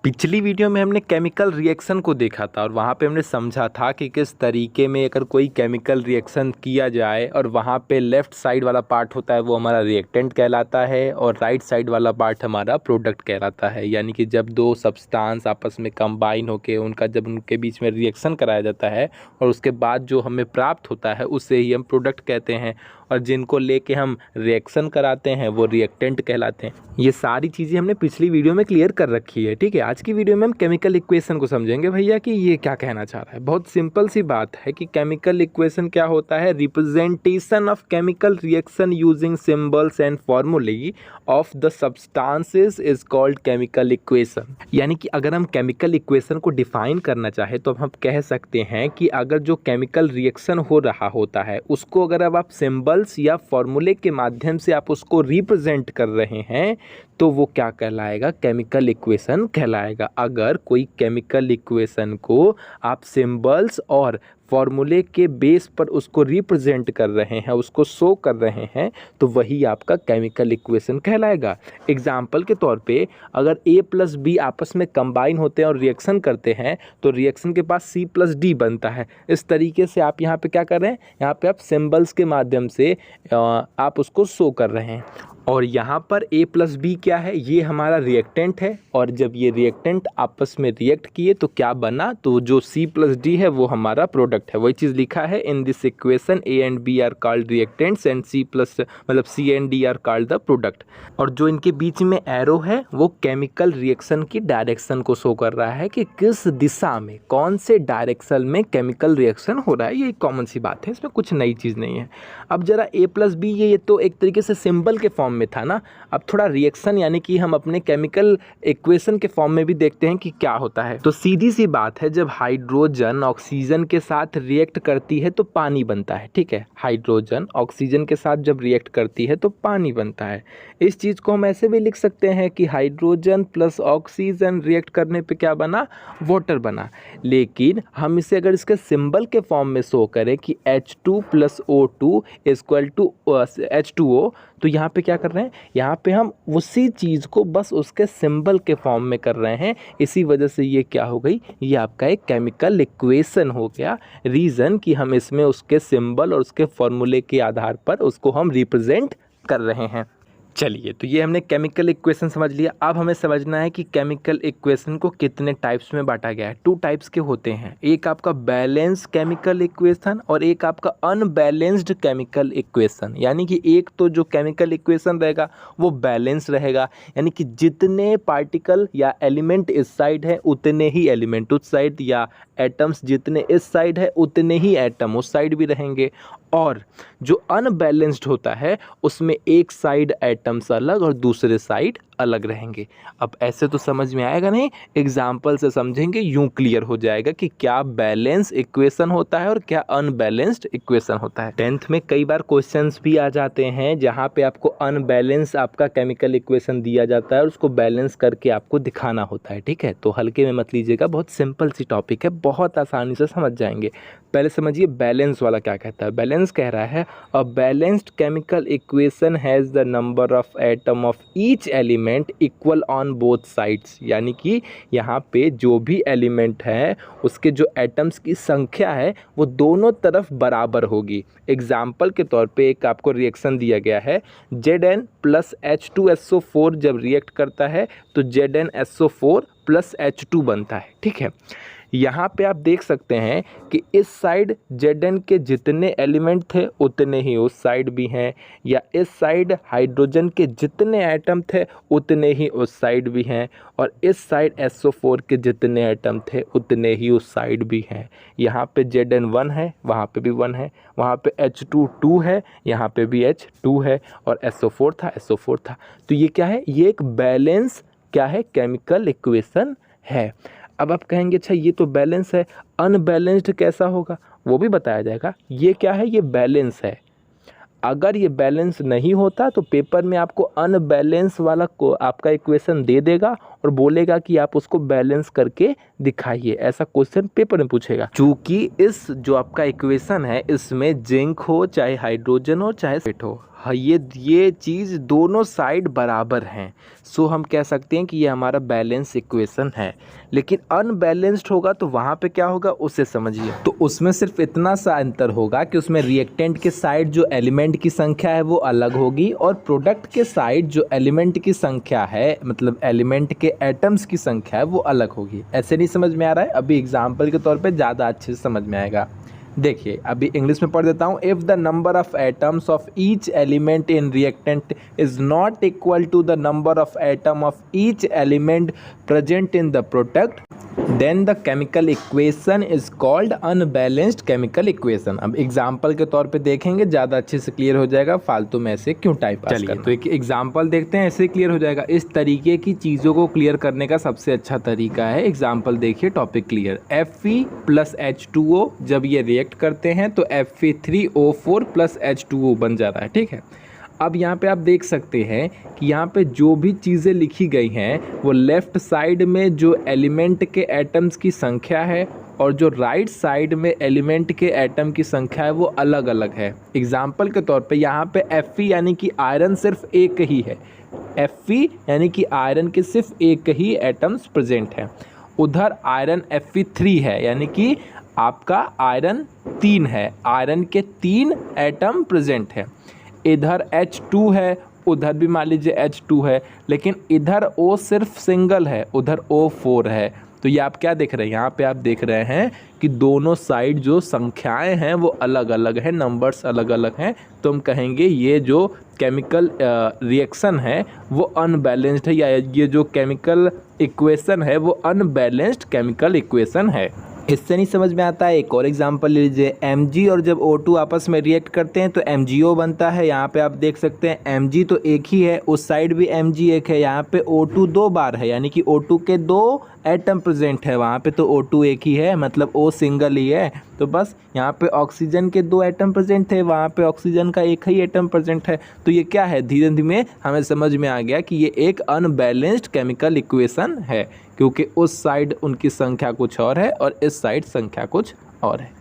पिछली वीडियो में हमने केमिकल रिएक्शन को देखा था और वहाँ पे हमने समझा था कि किस तरीके में अगर कोई केमिकल रिएक्शन किया जाए और वहाँ पे लेफ़्ट साइड वाला पार्ट होता है वो हमारा रिएक्टेंट कहलाता है और राइट साइड वाला पार्ट हमारा प्रोडक्ट कहलाता है। यानी कि जब दो सब्सटेंस आपस में कंबाइन होके जब उनके बीच में रिएक्शन कराया जाता है और उसके बाद जो हमें प्राप्त होता है उसे ही हम प्रोडक्ट कहते हैं और जिनको लेके हम रिएक्शन कराते हैं वो रिएक्टेंट कहलाते हैं। ये सारी चीज़ें हमने पिछली वीडियो में क्लियर कर रखी है। ठीक है, आज की वीडियो में हम केमिकल इक्वेशन को समझेंगे भैया कि ये क्या कहना चाह रहा है। बहुत सिंपल सी बात है कि केमिकल इक्वेशन क्या होता है, representation of chemical reaction using symbols and formulae of the substances is called chemical equation. यानी कि अगर हम केमिकल इक्वेशन को डिफाइन करना चाहे तो हम कह सकते हैं कि अगर जो केमिकल रिएक्शन हो रहा होता है उसको अगर अब आप सिंबल्स या फॉर्मूले के माध्यम से आप उसको रिप्रेजेंट कर रहे हैं तो वो क्या कहलाएगा, केमिकल इक्वेशन कहलाएगा। अगर कोई केमिकल इक्वेशन को आप सिंबल्स और फॉर्मूले के बेस पर उसको रिप्रेजेंट कर रहे हैं, उसको शो कर रहे हैं, तो वही आपका केमिकल इक्वेशन कहलाएगा। एग्जाम्पल के तौर पे अगर A प्लस बी आपस में कंबाइन होते हैं और रिएक्शन करते हैं तो रिएक्शन के पास C प्लस डी बनता है। इस तरीके से आप यहाँ पे क्या कर रहे हैं, यहाँ पे आप सिंबल्स के माध्यम से आप उसको शो कर रहे हैं। और यहाँ पर A प्लस बी क्या है, ये हमारा रिएक्टेंट है और जब ये रिएक्टेंट आपस में रिएक्ट किए तो क्या बना, तो जो C प्लस डी है वो हमारा प्रोडक्ट है। वही चीज़ लिखा है in this equation A and B are called reactants and C and D are called the product. और जो इनके बीच में एरो है वो केमिकल रिएक्शन की डायरेक्शन को शो कर रहा है कि किस दिशा में, कौन से डायरेक्शन में केमिकल रिएक्शन हो रहा है। ये कॉमन सी बात है, इसमें कुछ नई चीज़ नहीं है। अब जरा A प्लस बी ये तो एक तरीके से सिंबल के फॉर्म में था ना, अब थोड़ा रिएक्शन यानी कि हम अपने केमिकल इक्वेशन के फॉर्म में भी देखते हैं कि क्या होता है। तो सीधी सी बात है, जब हाइड्रोजन ऑक्सीजन के साथ रिएक्ट करती है तो पानी बनता है। ठीक है, हाइड्रोजन ऑक्सीजन के साथ जब रिएक्ट करती है तो पानी बनता है। इस चीज़ को हम ऐसे भी लिख सकते हैं कि हाइड्रोजन प्लस ऑक्सीजन रिएक्ट करने पे क्या बना, वाटर बना। लेकिन हम इसे अगर इसके सिंबल के फॉर्म में शो करें कि H2 plus O2 equal to H2O, तो यहाँ पे क्या कर रहे हैं, यहाँ पे हम उसी चीज़ को बस उसके सिंबल के फॉर्म में कर रहे हैं। इसी वजह से ये क्या हो गई, ये आपका एक केमिकल इक्वेशन हो गया। रीज़न कि हम इसमें उसके सिंबल और उसके फॉर्मूले के आधार पर उसको हम रिप्रेजेंट कर रहे हैं। चलिए, तो ये हमने केमिकल इक्वेशन समझ लिया। अब हमें समझना है कि केमिकल इक्वेशन को कितने टाइप्स में बांटा गया है। 2 टाइप्स के होते हैं, एक आपका बैलेंस केमिकल इक्वेशन और एक आपका अनबैलेंस्ड केमिकल इक्वेशन। यानी कि एक तो जो केमिकल इक्वेशन रहेगा वो बैलेंस रहेगा, यानी कि जितने पार्टिकल या एलिमेंट इस साइड है उतने ही एलिमेंट उस साइड, या एटम्स जितने इस साइड है उतने ही एटम उस साइड भी रहेंगे। और जो अनबैलेंस्ड होता है उसमें एक साइड एटम्स अलग और दूसरे साइड अलग रहेंगे। अब ऐसे तो समझ में आएगा नहीं, एग्जाम्पल से समझेंगे यूं क्लियर हो जाएगा कि क्या बैलेंस इक्वेशन होता है और क्या अनबैलेंस्ड इक्वेशन होता है। 10th में कई बार क्वेश्चंस भी आ जाते हैं जहां पे आपको अनबैलेंस आपका केमिकल इक्वेशन दिया जाता है और उसको बैलेंस करके आपको दिखाना होता है। ठीक है, तो हल्के में मत लीजिएगा, बहुत सिंपल सी टॉपिक है, बहुत आसानी से समझ जाएंगे। पहले समझिए बैलेंस वाला क्या कहता है। बैलेंस कह रहा है a balanced chemical equation has the number of atom of each element equal on both sides. यानी कि यहाँ पे जो भी एलिमेंट है उसके जो एटम्स की संख्या है वो दोनों तरफ बराबर होगी। एग्जाम्पल के तौर पे एक आपको रिएक्शन दिया गया है, Zn प्लस H2SO4 जब रिएक्ट करता है तो ZnSO4 प्लस H2 बनता है। ठीक है, यहाँ पे आप देख सकते हैं कि इस साइड Zn के जितने एलिमेंट थे उतने ही उस साइड भी हैं, या इस साइड हाइड्रोजन के जितने एटम थे उतने ही उस साइड भी हैं, और इस साइड SO4 के जितने एटम थे उतने ही उस साइड भी हैं। यहाँ पे Zn 1 है, वहाँ पे भी 1 है, वहाँ पे H2 2 है, यहाँ पे भी H2 है, और SO4 था, SO4 था। तो ये क्या है, ये एक बैलेंस क्या है, केमिकल इक्वेशन है। अब आप कहेंगे अच्छा ये तो बैलेंस है, अनबैलेंस्ड कैसा होगा, वो भी बताया जाएगा। ये क्या है, ये बैलेंस है। अगर ये बैलेंस नहीं होता तो पेपर में आपको अनबैलेंस वाला को आपका इक्वेशन दे देगा और बोलेगा कि आप उसको बैलेंस करके दिखाइए। ऐसा क्वेश्चन पेपर में पूछेगा। चूंकि इस जो आपका इक्वेशन है इसमें जिंक हो चाहे हाइड्रोजन हो चाहे सल्फेट हो, हाँ ये चीज़ दोनों साइड बराबर हैं, सो हम कह सकते हैं कि ये हमारा बैलेंस इक्वेशन है। लेकिन अनबैलेंस्ड होगा तो वहाँ पे क्या होगा उसे समझिए। तो उसमें सिर्फ इतना सा अंतर होगा कि उसमें रिएक्टेंट के साइड जो एलिमेंट की संख्या है वो अलग होगी और प्रोडक्ट के साइड जो एलिमेंट की संख्या है, मतलब एलिमेंट के एटम्स की संख्या है वो अलग होगी। ऐसे नहीं समझ में आ रहा है? अभी एग्जाम्पल के तौर पर ज़्यादा अच्छे से समझ में आएगा। देखिए अभी इंग्लिश में पढ़ देता हूँ। If the number of atoms of each element in reactant is not equal to the number of atom of each element present in the product then the chemical equation is called unbalanced chemical equation. अब example के तौर पे देखेंगे, ज़्यादा अच्छे से clear हो जाएगा, फालतू में ऐसे क्यों टाइप पास करना। तो एक एग्जाम्पल देखते हैं, ऐसे क्लियर हो जाएगा। इस तरीके की चीज़ों को क्लियर करने का सबसे अच्छा तरीका है एग्जाम्पल देखिए, topic clear. Fe plus H2O जब ये रिएक्ट करते हैं तो Fe3O4 प्लस H2O बन जा रहा है, ठीक है। अब यहाँ पे आप देख सकते हैं कि यहाँ पे जो भी चीज़ें लिखी गई हैं वो लेफ़्ट साइड में जो एलिमेंट के एटम्स की संख्या है और जो राइट साइड में एलिमेंट के एटम की संख्या है वो अलग अलग है। एग्जाम्पल के तौर पे यहाँ पे Fe यानी कि आयरन सिर्फ एक ही है, Fe यानी कि आयरन के सिर्फ एक ही एटम्स प्रेजेंट हैं। उधर आयरन Fe3 है यानी कि आपका आयरन 3 है, आयरन के 3 एटम प्रेजेंट है। इधर H2 है, उधर भी मान लीजिए H2 है, लेकिन इधर O सिर्फ सिंगल है, उधर O4 है। तो ये आप क्या देख रहे हैं, यहाँ पे आप देख रहे हैं कि दोनों साइड जो संख्याएं हैं वो अलग अलग हैं, नंबर्स अलग अलग हैं। तो हम कहेंगे ये जो केमिकल रिएक्शन है वो अनबैलेंस्ड है, या ये जो केमिकल इक्वेशन है वो अनबैलेंस्ड केमिकल इक्वेशन है। इससे नहीं समझ में आता है, एक और एग्जांपल ले लीजिए। Mg और जब O2 आपस में रिएक्ट करते हैं तो MgO बनता है। यहाँ पे आप देख सकते हैं Mg तो एक ही है, उस साइड भी Mg एक है, यहाँ पे O2 दो बार है यानी कि O2 के दो एटम प्रेजेंट है, वहाँ पे तो O2 एक ही है, मतलब O सिंगल ही है। तो बस यहाँ पे ऑक्सीजन के दो एटम प्रेजेंट थे, वहाँ पे ऑक्सीजन का एक ही एटम प्रेजेंट है। तो ये क्या है, धीरे धीरे हमें समझ में आ गया कि ये एक अनबैलेंस्ड केमिकल इक्वेशन है, क्योंकि उस साइड उनकी संख्या कुछ और है और इस साइड संख्या कुछ और है।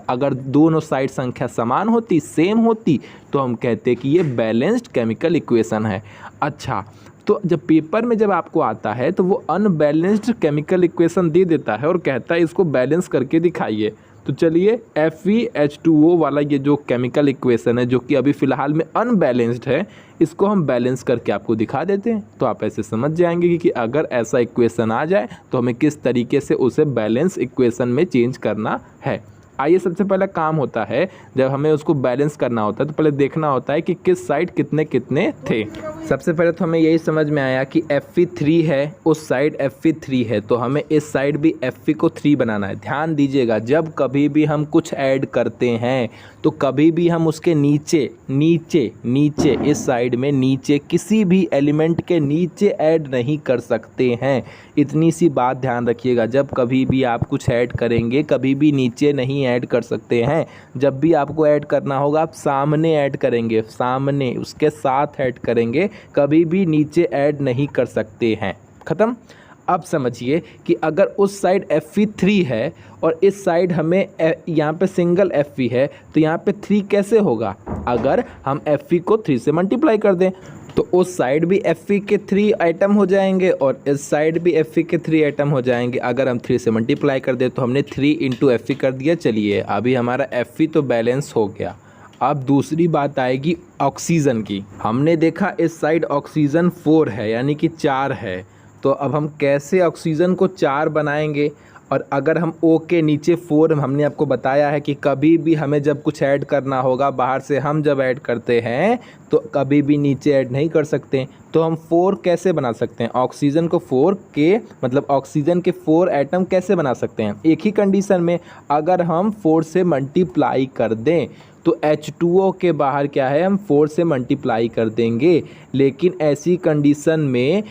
अगर दोनों साइड संख्या समान होती, सेम होती, तो हम कहते कि ये बैलेंस्ड केमिकल इक्वेशन है। अच्छा, तो जब पेपर में जब आपको आता है तो वो अनबैलेंस्ड केमिकल इक्वेशन दे देता है और कहता है इसको बैलेंस करके दिखाइए। तो चलिए FeH2O वाला ये जो केमिकल इक्वेशन है जो कि अभी फ़िलहाल में अनबैलेंस्ड है, इसको हम बैलेंस करके आपको दिखा देते हैं। तो आप ऐसे समझ जाएंगे कि अगर ऐसा इक्वेशन आ जाए तो हमें किस तरीके से उसे बैलेंस इक्वेशन में चेंज करना है। आइए, सबसे पहला काम होता है जब हमें उसको बैलेंस करना होता है तो पहले देखना होता है कि किस साइड कितने कितने थे। सबसे पहले तो हमें यही समझ में आया कि Fe3 है, उस साइड Fe3 है, तो हमें इस साइड भी Fe को 3 बनाना है। ध्यान दीजिएगा, जब कभी भी हम कुछ ऐड करते हैं तो कभी भी हम उसके नीचे नीचे नीचे इस साइड में नीचे किसी भी एलिमेंट के नीचे ऐड नहीं कर सकते हैं। इतनी सी बात ध्यान रखिएगा, जब कभी भी आप कुछ ऐड करेंगे कभी भी नीचे नहीं ऐड कर सकते हैं। जब भी आपको ऐड करना होगा आप सामने ऐड करेंगे, सामने उसके साथ ऐड करेंगे, कभी भी नीचे ऐड नहीं कर सकते हैं। ख़त्म। अब समझिए कि अगर उस साइड Fe3 है और इस साइड हमें यहाँ पे सिंगल Fe है तो यहाँ पे 3 कैसे होगा, अगर हम Fe को 3 से मल्टीप्लाई कर दें तो उस साइड भी Fe के 3 आइटम हो जाएंगे और इस साइड भी Fe के 3 आइटम हो जाएंगे। अगर हम 3 से मल्टीप्लाई कर दें तो हमने 3 इंटू Fe कर दिया। चलिए, अभी हमारा Fe तो बैलेंस हो गया। अब दूसरी बात आएगी ऑक्सीजन की। हमने देखा इस साइड ऑक्सीजन 4 है यानी कि 4 है, तो अब हम कैसे ऑक्सीजन को 4 बनाएंगे। और अगर हम O के नीचे 4, हमने आपको बताया है कि कभी भी हमें जब कुछ ऐड करना होगा बाहर से, हम जब ऐड करते हैं तो कभी भी नीचे ऐड नहीं कर सकते। तो हम 4 कैसे बना सकते हैं, ऑक्सीजन को 4 के मतलब ऑक्सीजन के 4 एटम कैसे बना सकते हैं, एक ही कंडीशन में, अगर हम 4 से मल्टीप्लाई कर दें तो H2O के बाहर क्या है, हम 4 से मल्टीप्लाई कर देंगे। लेकिन ऐसी कंडीशन में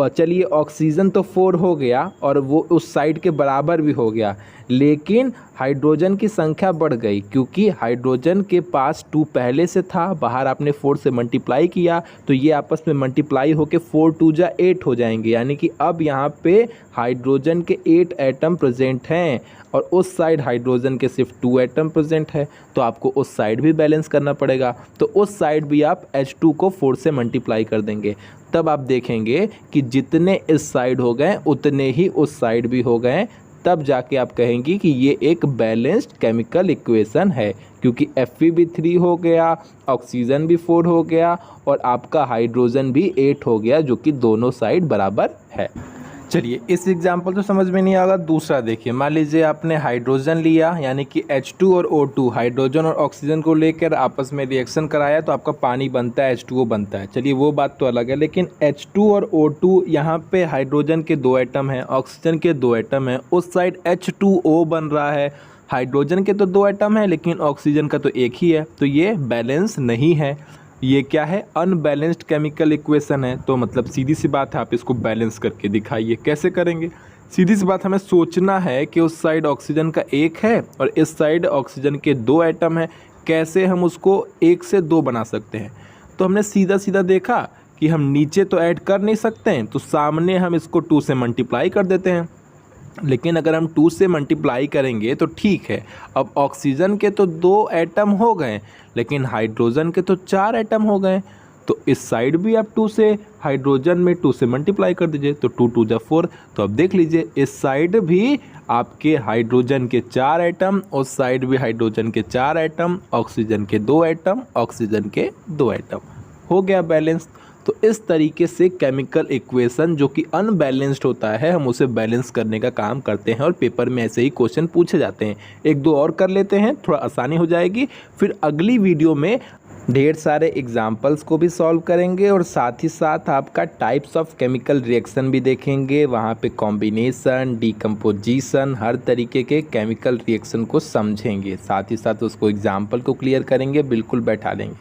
चलिए ऑक्सीजन तो 4 हो गया और वो उस साइड के बराबर भी हो गया, लेकिन हाइड्रोजन की संख्या बढ़ गई क्योंकि हाइड्रोजन के पास 2 पहले से था, बाहर आपने 4 से मल्टीप्लाई किया तो ये आपस में मल्टीप्लाई होके 4 2 जा 8 हो जाएंगे, यानी कि अब यहाँ पे हाइड्रोजन के 8 एटम प्रेजेंट हैं और उस साइड हाइड्रोजन के सिर्फ 2 एटम प्रेजेंट है, तो आपको उस साइड भी बैलेंस करना पड़ेगा। तो उस साइड भी आप H2 को 4 से मल्टीप्लाई कर देंगे, तब आप देखेंगे कि जितने इस साइड हो गए उतने ही उस साइड भी हो गए, तब जाके आप कहेंगे कि ये एक बैलेंस्ड केमिकल इक्वेशन है, क्योंकि Fe भी 3 हो गया, ऑक्सीजन भी 4 हो गया और आपका हाइड्रोजन भी 8 हो गया, जो कि दोनों साइड बराबर है। चलिए इस एग्जाम्पल तो समझ में नहीं आएगा, दूसरा देखिए। मान लीजिए आपने हाइड्रोजन लिया, यानी कि H2 और O2, हाइड्रोजन और ऑक्सीजन को लेकर आपस में रिएक्शन कराया तो आपका पानी बनता है, H2O बनता है। चलिए वो बात तो अलग है, लेकिन H2 और O2 यहाँ पे हाइड्रोजन के 2 एटम हैं, ऑक्सीजन के 2 एटम हैं, उस साइड H2O बन रहा है। हाइड्रोजन के तो 2 एटम हैं लेकिन ऑक्सीजन का तो एक ही है, तो ये बैलेंस नहीं है। ये क्या है? अनबैलेंस्ड केमिकल इक्वेशन है। तो मतलब सीधी सी बात है, आप इसको बैलेंस करके दिखाइए। कैसे करेंगे? सीधी सी बात, हमें सोचना है कि उस साइड ऑक्सीजन का 1 है और इस साइड ऑक्सीजन के 2 एटम है, कैसे हम उसको 1 से 2 बना सकते हैं। तो हमने सीधा सीधा देखा कि हम नीचे तो ऐड कर नहीं सकते हैं, तो सामने हम इसको 2 से मल्टीप्लाई कर देते हैं। लेकिन अगर हम 2 से मल्टीप्लाई करेंगे तो ठीक है, अब ऑक्सीजन के तो 2 एटम हो गए लेकिन हाइड्रोजन के तो 4 एटम हो गए, तो इस साइड भी आप 2 से, हाइड्रोजन में 2 से मल्टीप्लाई कर दीजिए तो 2 2 जा 4। तो अब देख लीजिए इस साइड भी आपके हाइड्रोजन के 4 एटम, उस साइड भी हाइड्रोजन के 4 एटम, ऑक्सीजन के 2 एटम, ऑक्सीजन के 2 एटम, हो गया बैलेंस। तो इस तरीके से केमिकल इक्वेशन जो कि अनबैलेंस्ड होता है, हम उसे बैलेंस करने का काम करते हैं और पेपर में ऐसे ही क्वेश्चन पूछे जाते हैं। 1-2 और कर लेते हैं, थोड़ा आसानी हो जाएगी। फिर अगली वीडियो में ढेर सारे एग्जाम्पल्स को भी सॉल्व करेंगे और साथ ही साथ आपका टाइप्स ऑफ केमिकल रिएक्शन भी देखेंगे। वहाँ पे कॉम्बिनेशन, डिकम्पोजिशन, हर तरीके के केमिकल रिएक्शन को समझेंगे, साथ ही साथ उसको एग्जाम्पल को क्लियर करेंगे, बिल्कुल बैठा देंगे।